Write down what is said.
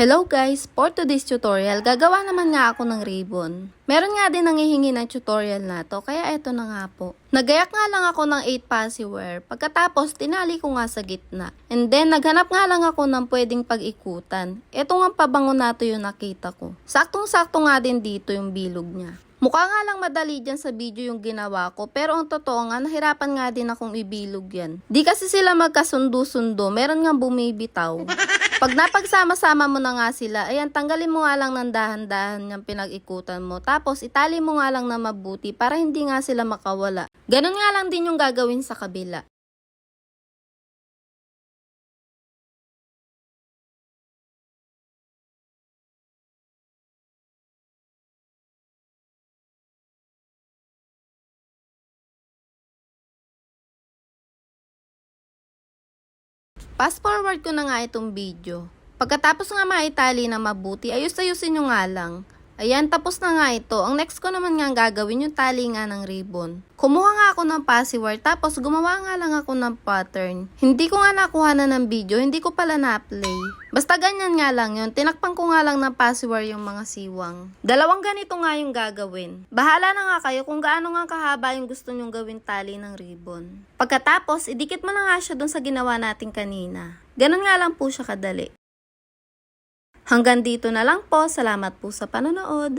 Hello guys! For today's tutorial, gagawa naman nga ako ng ribbon. Meron nga din nangihingi ng tutorial na to, kaya eto na nga po. Nagayak nga lang ako ng 8 passy wire, pagkatapos tinali ko nga sa gitna. And then naghanap nga lang ako ng pwedeng pag-ikutan. Eto nga pabango na to yung nakita ko. Saktong-sakto nga din dito yung bilog niya. Mukha nga lang madali dyan sa video yung ginawa ko, pero ang totoo nga, nahirapan nga din akong ibilog yan. Di kasi sila magkasundo-sundo, meron nga bumibitaw. Pag napagsama-sama mo na nga sila, ayan, tanggalin mo nga lang ng dahan-dahan yung pinag-ikutan mo. Tapos, itali mo nga lang na mabuti para hindi nga sila makawala. Ganun nga lang din yung gagawin sa kabila. Fast forward ko na nga itong video. Pagkatapos nga maitali na mabuti, ayos-ayusin nyo nga lang. Ayan, tapos na nga ito. Ang next ko naman nga gagawin yung tali nga ng ribbon. Kumuha nga ako ng passy wire, tapos gumawa nga lang ako ng pattern. Hindi ko nga nakuha na ng video, hindi ko pala na-play. Basta ganyan nga lang yun, tinakpan ko nga lang ng passy wire yung mga siwang. Dalawang ganito nga yung gagawin. Bahala na nga kayo kung gaano nga kahaba yung gusto nyong gawin tali ng ribbon. Pagkatapos, idikit mo na nga siya dun sa ginawa natin kanina. Ganun nga lang po siya kadali. Hanggang dito na lang po. Salamat po sa panonood.